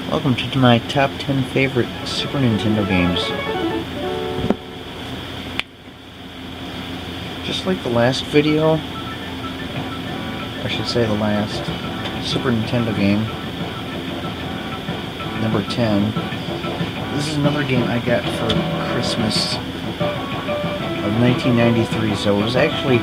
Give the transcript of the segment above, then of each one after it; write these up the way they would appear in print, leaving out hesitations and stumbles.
Welcome to my top 10 favorite Super Nintendo games. Just like the last video, I should say the last Super Nintendo game, number 10, this is another game I got for Christmas of 1993, so it was actually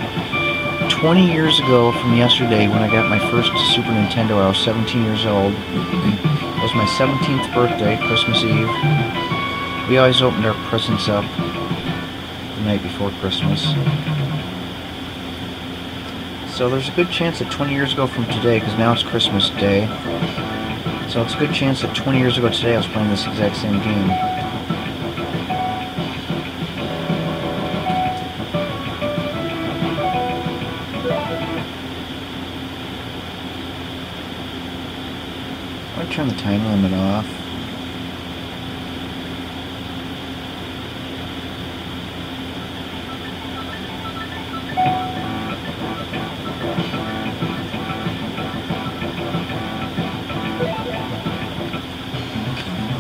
20 years ago from yesterday when I got my first Super Nintendo. I was 17 years old. It was my 17th birthday, Christmas Eve. We always opened our presents up the night before Christmas. So there's a good chance that 20 years ago from today, because now it's Christmas Day, so it's a good chance that 20 years ago today I was playing this exact same game. I'm going to turn the time limit off.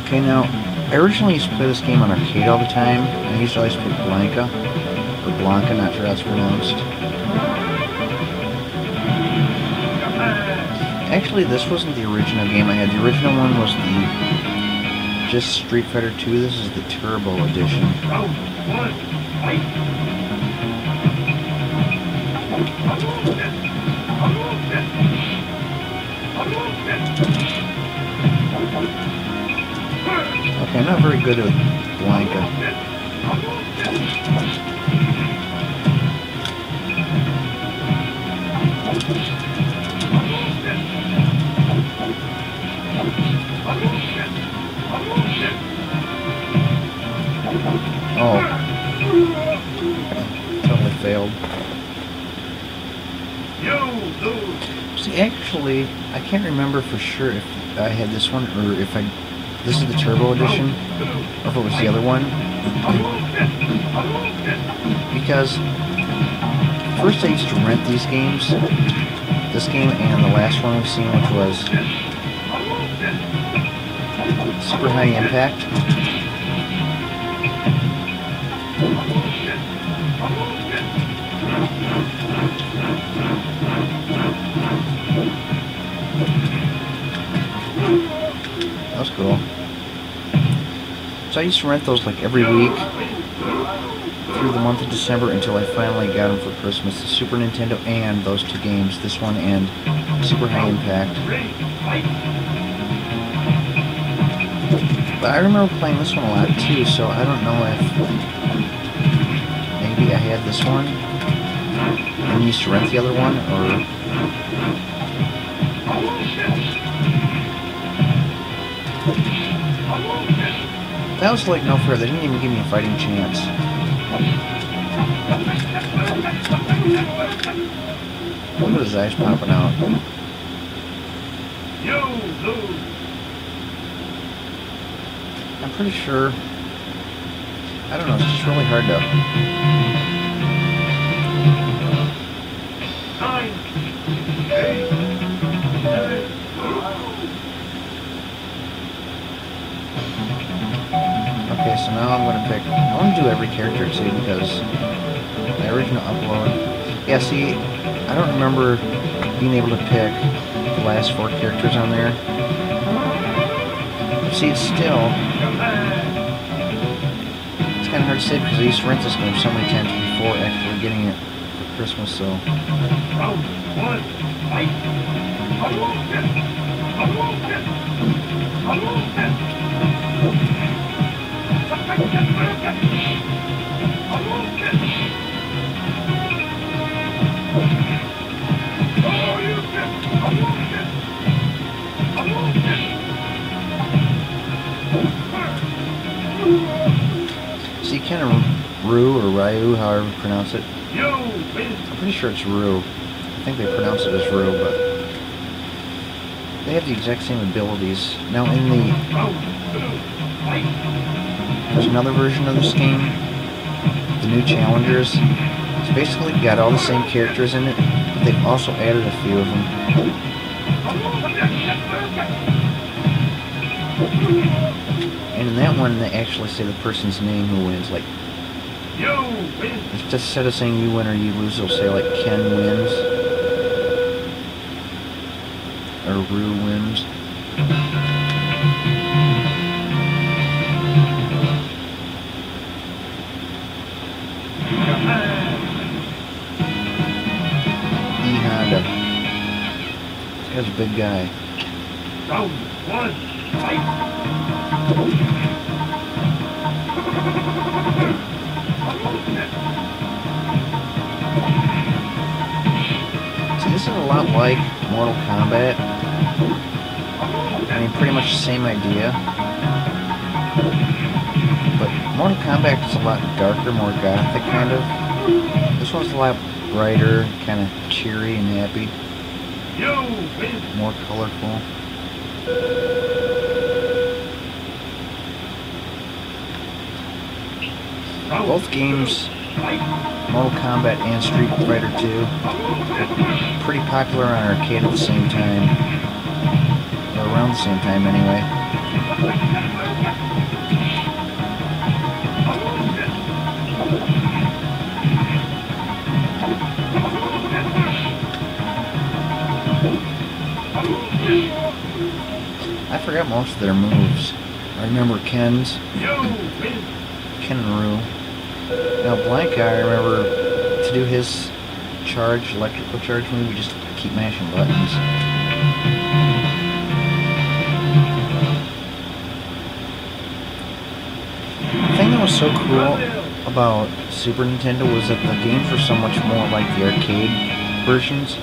Okay, now, I originally used to play this game on arcade all the time. I used to always pick Blanca, or Blanca, not sure how it's pronounced. Actually, this wasn't the original game I had. The original one was just Street Fighter 2. This is the Turbo Edition. Okay, I'm not very good at Blanca. Oh. Totally failed. See, actually, I can't remember for sure if I had this one, or if this is the Turbo Edition, or if it was the other one. Because first I used to rent these games, this game and the last one we've seen, which was Super High Impact. That was cool. So I used to rent those like every week through the month of December until I finally got them for Christmas. The Super Nintendo and those two games, this one and Super High Impact. But I remember playing this one a lot too, so I don't know if maybe I had this one and used to rent the other one, or that was like no fair. They didn't even give me a fighting chance. Look at his eyes popping out. I'm pretty sure, I don't know, it's just really hard to... Okay, so now I'm going to pick, I want to do every character too, because my original upload, yeah, see, I don't remember being able to pick the last 4 characters on there. See, it's still, it's kind of hard to say because I used to rent this game so many times before actually getting it for Christmas, so. See, kind of Rue or Ryu, however you pronounce it. I'm pretty sure it's Rue. I think they pronounce it as Rue, but they have the exact same abilities. Now, there's another version of this game, the new Challengers. It's basically got all the same characters in it, but they've also added a few of them. And in that one, they actually say the person's name who wins. Like, instead of saying you win or you lose, they'll say like Ken wins or Rue wins. E-Honda. This guy's a big guy. Round one, fight! See, this is a lot like Mortal Kombat. I mean, pretty much the same idea. But Mortal Kombat is a lot darker, more gothic kind of. This one's a lot brighter, kind of cheery and happy. More colorful. Both games, Mortal Kombat and Street Fighter 2, are pretty popular on arcade at the same time. Or around the same time anyway. I forgot most of their moves. I remember Ken's. Ken and Rue. Now Blanca, I remember to do his charge, electrical charge move, you just keep mashing buttons. The thing that was so cool about Super Nintendo was that the games were so much more like the arcade versions.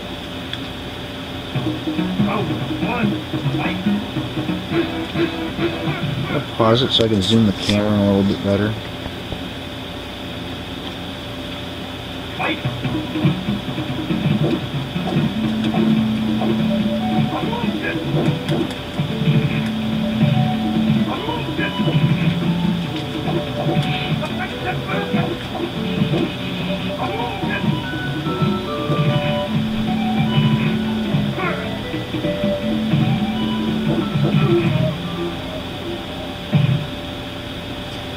I'll pause it so I can zoom the camera in a little bit better.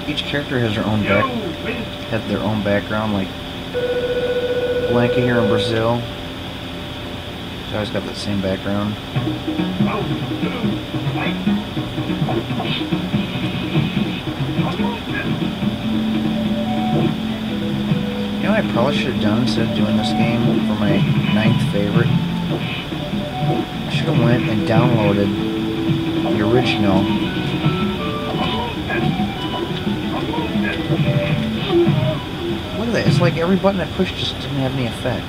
Each character has their own background, like Blanca here in Brazil. She's always got that same background. You know what I probably should have done instead of doing this game for my 9th favorite? I should have went and downloaded the original. Look at that, it's like every button I pushed just didn't have any effect.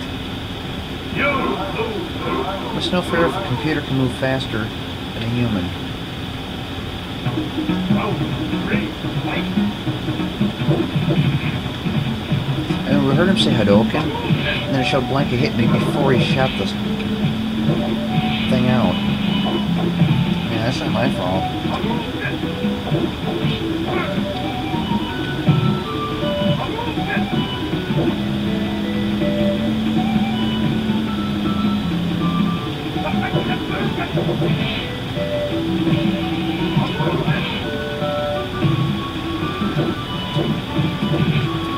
It's no fair if a computer can move faster than a human. And we heard him say Hadouken, and then it showed Blanca hit me before he shot this thing out. Yeah, that's not my fault.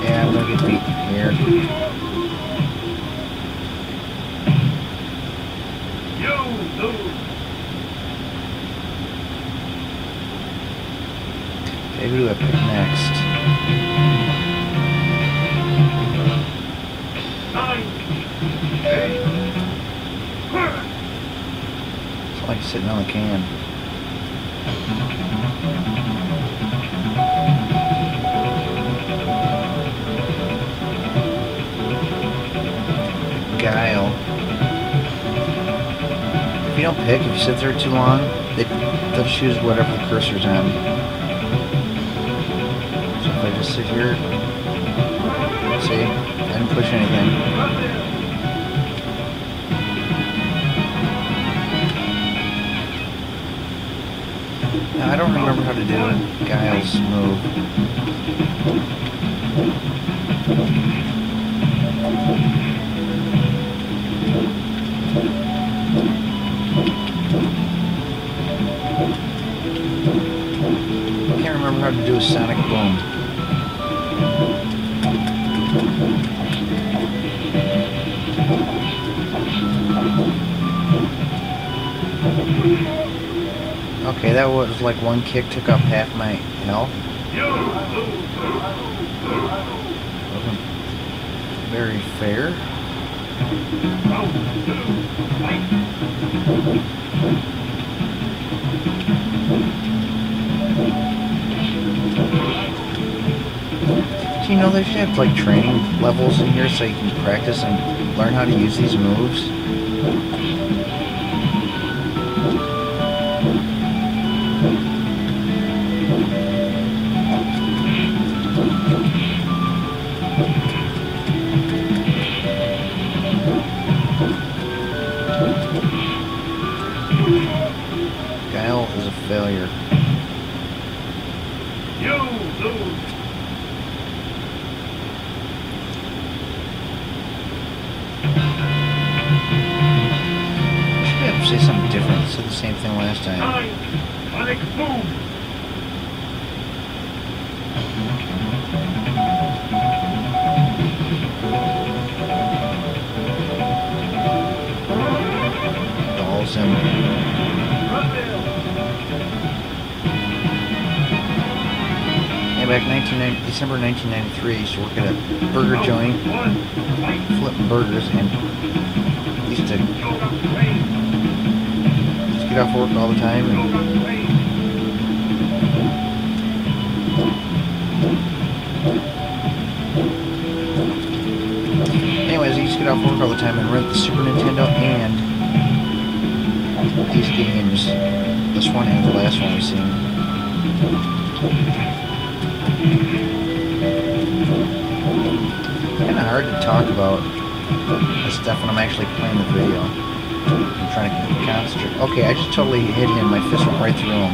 Yeah, I'm gonna get beat here. Okay, who do I pick next? It's like sitting on a can. Guile. If you don't pick, if you sit there too long, they'll choose whatever the cursor's on. So if I just sit here, see, I didn't push anything. Now, I don't remember how to do Guile's move. how to do a sonic boom. Okay, that was like one kick took up half my health. Wasn't very fair. So, you know, they should have like training levels in here so you can practice and learn how to use these moves. Guile is a failure. You lose. I should have to say something different. I said the same thing last time. Sonic boom. Dolls him. Back December 1993, I used to work at a burger joint, flipping burgers, and used to get off work all the time. Anyways, I used to get off work all the time and rent the Super Nintendo and these games, this one and the last one we've seen. Kind of hard to talk about this stuff when I'm actually playing the video. I'm trying to concentrate. Okay, I just totally hit him. My fist went right through him.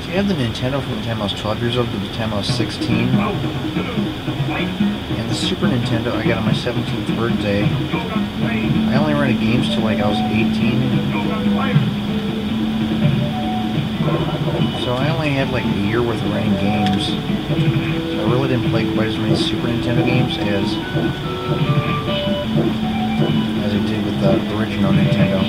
So you have the Nintendo from the time I was 12 years old to the time I was 16. And the Super Nintendo I got on my 17th birthday. I only rented games till like I was 18. So I only had like a year worth of renting games. So I really didn't play quite as many Super Nintendo games as I did with the original Nintendo.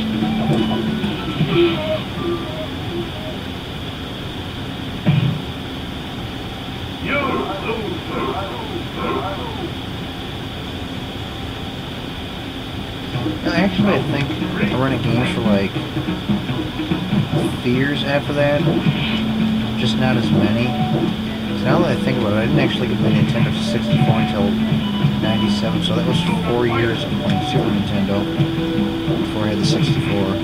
Actually, I think I rented games for like a few years after that, just not as many. So now that I think about it, I didn't actually get my Nintendo 64 until 97, so that was 4 years of playing Super Nintendo before I had the 64.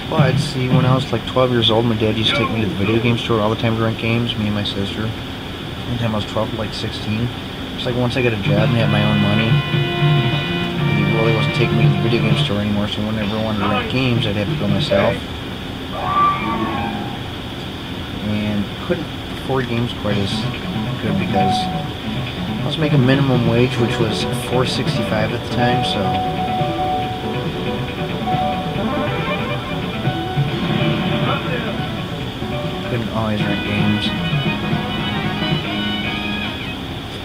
But see, when I was like 12 years old, my dad used to take me to the video game store all the time to rent games, me and my sister. One time I was 12 to like 16. It's like once I got a job and had my own money, he really wasn't taking me to the video game store anymore, so whenever I wanted to rent games, I'd have to go myself. And couldn't afford games quite as good because I was making minimum wage, which was $4.65 at the time, so couldn't always rent games.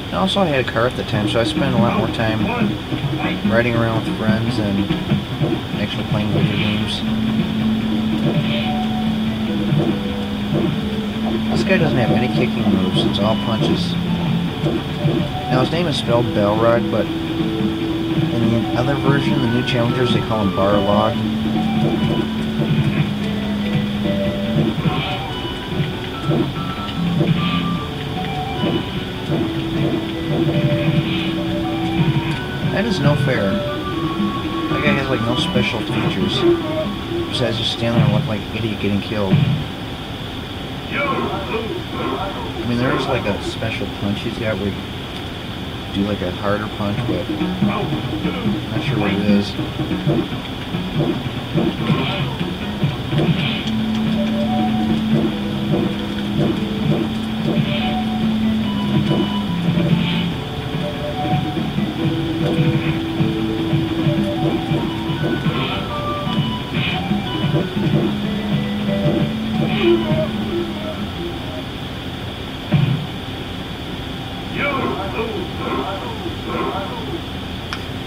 And also I had a car at the time, so I spent a lot more time riding around with friends and actually playing video games. This guy doesn't have any kicking moves, it's all punches. Now his name is spelled Balrog, but in the other version, the new challengers, they call him Barlog. That is no fair. That guy has like no special features. Besides just standing there and look like an idiot getting killed. I mean, there is like a special punch he's got where he do like a harder punch, but not sure what it is.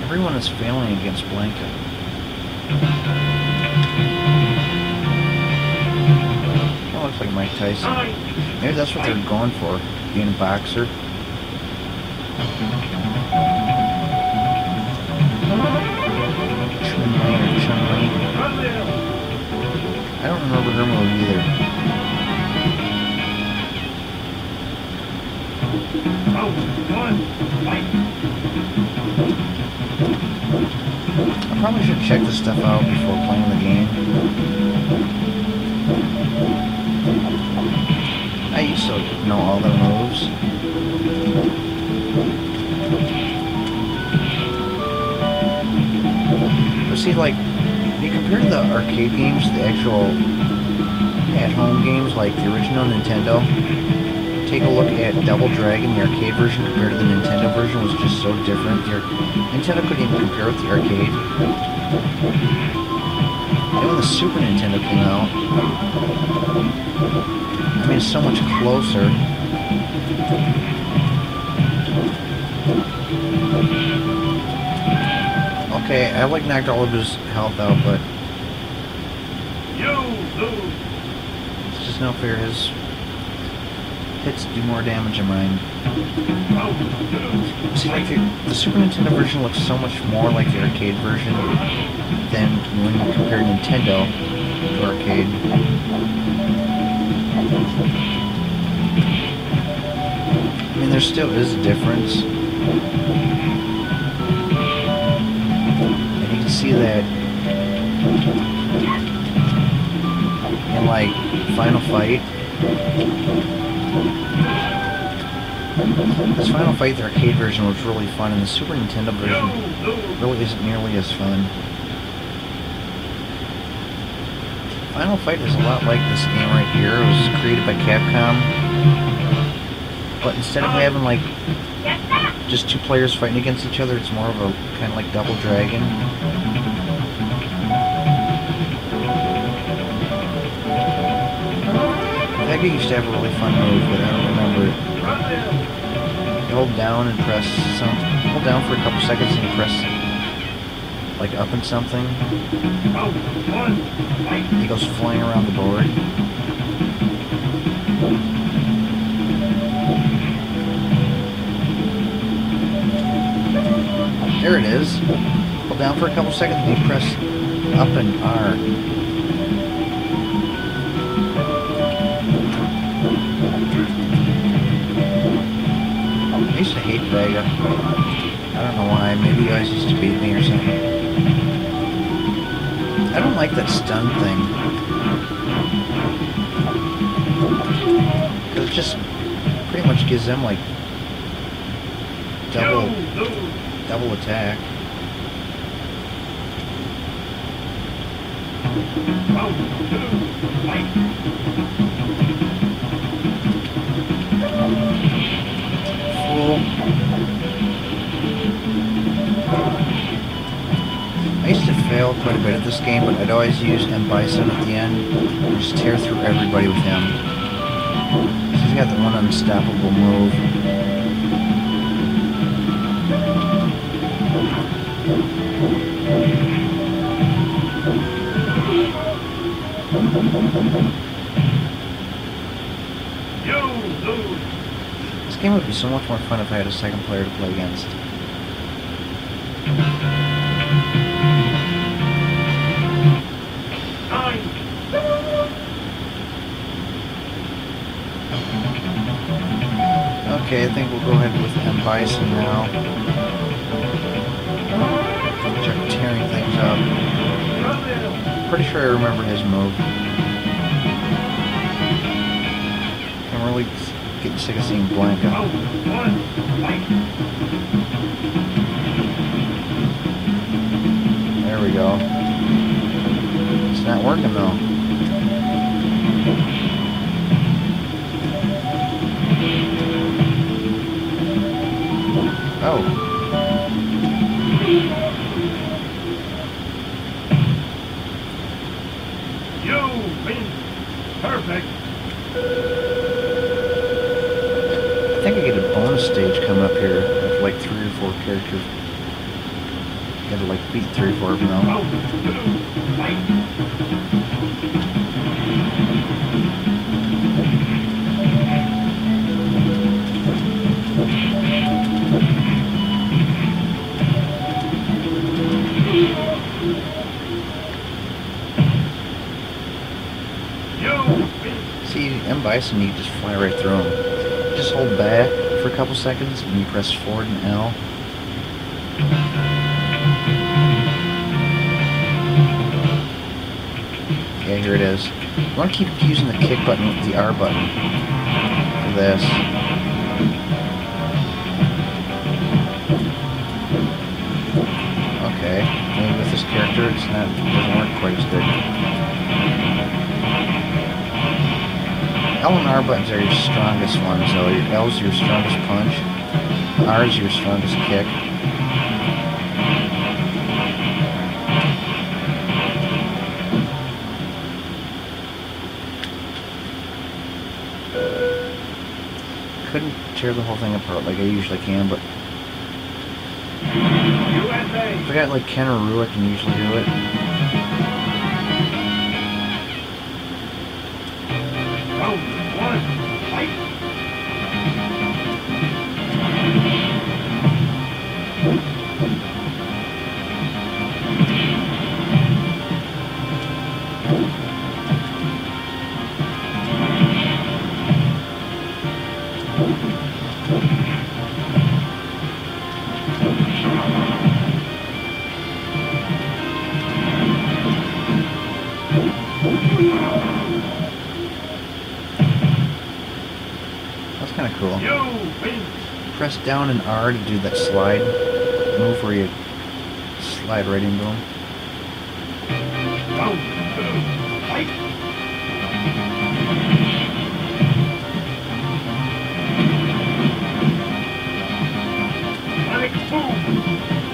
Everyone is failing against Blanca. That looks like Mike Tyson. Maybe that's what they're going for, being a boxer. Chun-Li or Chun-Li. I don't remember her move either. I probably should check this stuff out before playing the game. I used to know all their moves. But see, like, when you compare the arcade games to the actual at-home games, like the original Nintendo, take a look at Double Dragon, the arcade version compared to the Nintendo version was just so different. Nintendo couldn't even compare with the arcade. And when the Super Nintendo came out, I mean, it's so much closer. Okay, I like knocked all of his health out, but it's just no fair. His hits do more damage than mine. See, like the Super Nintendo version looks so much more like the arcade version than when you compare Nintendo to arcade. I mean, there still is a difference. And you can see that in, like, Final Fight. This Final Fight, the arcade version, was really fun, and the Super Nintendo version really isn't nearly as fun. Final Fight is a lot like this game right here. It was created by Capcom, but instead of having, like, just two players fighting against each other, it's more of a kind of like Double Dragon. That guy used to have a really fun move, but I don't remember it. You hold down and press something. Hold down for a couple seconds and you press, like, up and something. He goes flying around the board. There it is. Hold down for a couple seconds and you press up and R. I used to hate Vega. I don't know why. Maybe you guys used to beat me or something. I don't like that stun thing. It just pretty much gives them, like, double attack. I used to fail quite a bit at this game, but I'd always use M. Bison at the end and just tear through everybody with him. He's got the one unstoppable move. This game would be so much more fun if I had a second player to play against. Okay, I think we'll go ahead with M. Bison now. Start tearing things up. Pretty sure I remember his move. Can really getting sick of seeing Blanca. Round one, fight. There we go. It's not working though. Oh. You win. Perfect. I think I get a bonus stage coming up here of like 3 or 4 characters. Gotta like beat 3 or 4 of them now. Round two, fight. You win. See, M. Bison, you just fly right through them. Just hold back for a couple seconds and you press forward and L. Yeah, here it is. You want to keep using the kick button with the R button for this. Okay, maybe with this character it doesn't work quite as good. L and R buttons are your strongest ones, though. Your L's your strongest punch, R is your strongest kick. Couldn't tear the whole thing apart like I usually can, but USA. if I got like Ken or Rue, I can usually do it. Round one, fight. That's kind of cool. You win. Press down and R to do that slide move where you slide right into them. Round two, fight. Sonic boom.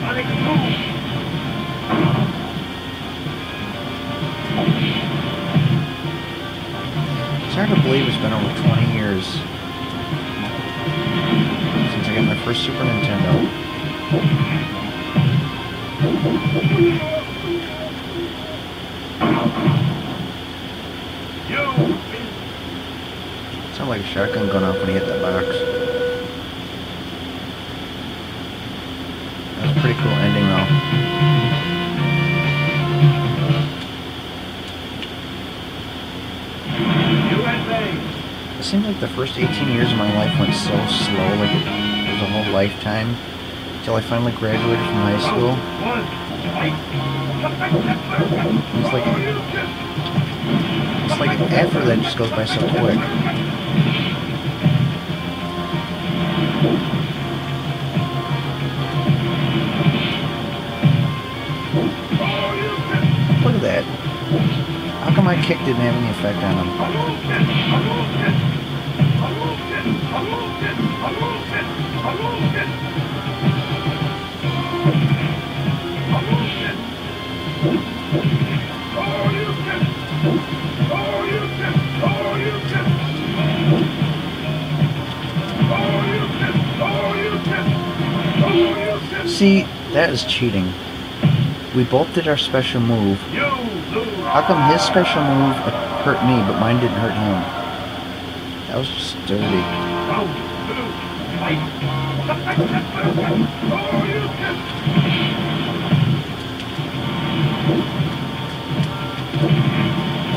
Sonic boom. It's hard to believe it's been over 20 years since I got my first Super Nintendo. You win. Sounded like a shotgun going off when he hit that box. That was a pretty cool ending though. USA. It seems like the first 18 years of my life went so slow, like it was a whole lifetime, until I finally graduated from high school. One, fight. It's like after that it just goes by so quick. Look at that. How come my kick didn't have any effect on him? See, that is cheating. We both did our special move. How come his special move hurt me, but mine didn't hurt him? That was just dirty.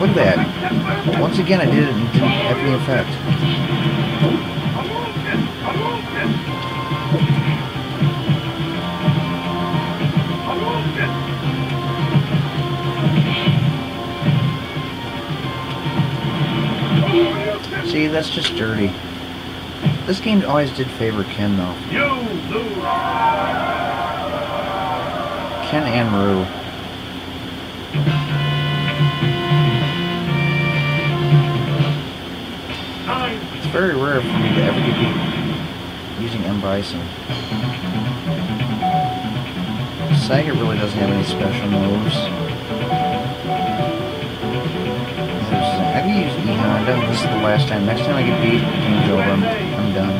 Look at that. Once again, I did it and it didn't have any effect. See, that's just dirty. This game always did favor Ken, though. You lose. Ken and Rue. It's very rare for me to ever get beat using M. Bison. Sagat really doesn't have any special moves. I can use E Honda. This is the last time. Next time I get beat, game's over. I'm done.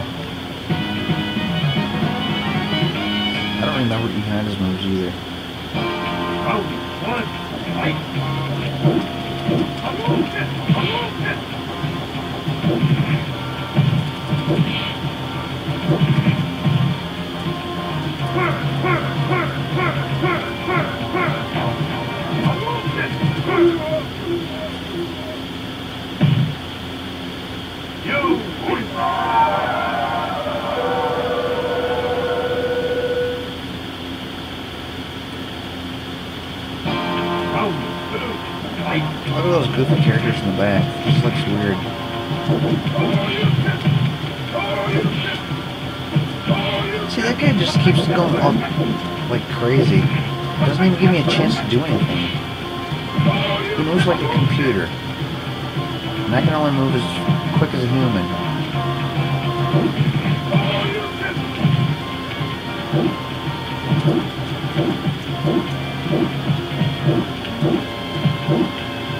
I don't remember E Honda's moves either. Round one, fight. You win. Look at those goofy characters in the back. It just looks weird. See, that guy just keeps going all like crazy. Doesn't even give me a chance to do anything. He moves like a computer. And I can only move as quick as a human.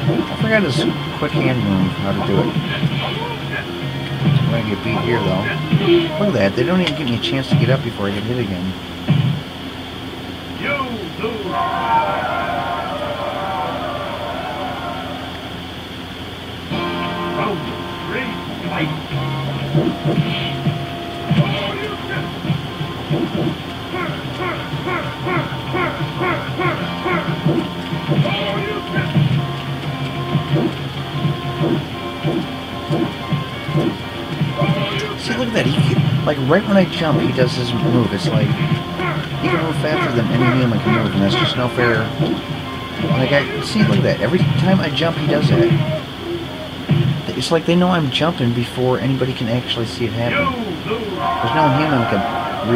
I forgot his quick hand move, how to do it. I'm gonna get beat here though. Look at that, they don't even give me a chance to get up before I get hit again. You lose. Round three, fight. See, look at that. Like, right when I jump, he does his move. It's like, he can move faster than any human can move, and that's just no fair. Like, see, look at that. Every time I jump, he does that. It's like they know I'm jumping before anybody can actually see it happen. There's no human that can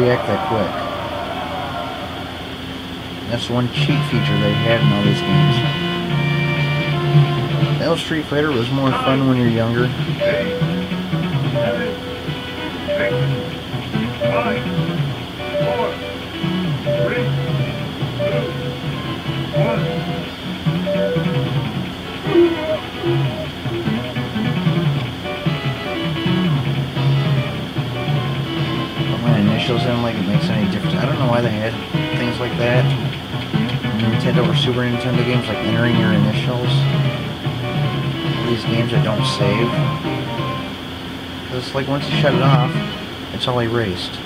react that quick. That's one cheat feature they had in all these games. That was Street Fighter. Was more fun when you're younger. 6, 5, 4, 3, 2, 1. Put my initials in like it makes any difference. I don't know why they had things like that. Nintendo or Super Nintendo games, like entering your initials. These games that don't save. It's like once you shut it off, it's all erased.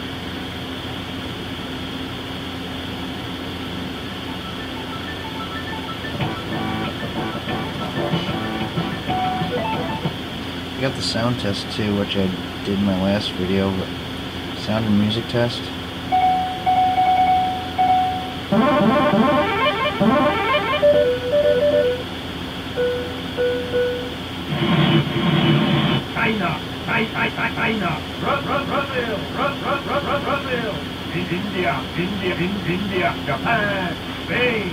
I got the sound test too, which I did in my last video. Sound and music test. China, Brazil, India, Japan, Spain,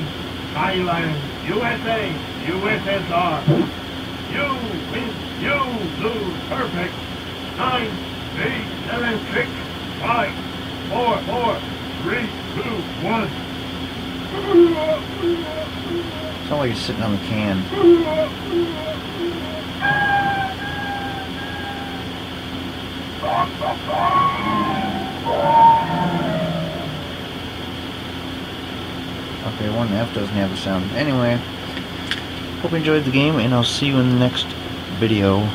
Thailand, USA, USSR. You win, you lose, perfect. 9, 8, 7, 6, 5, 4, 3, 2, 1. It's not like he's sitting on the can. Okay, 1F doesn't have a sound. Anyway, hope you enjoyed the game, and I'll see you in the next video.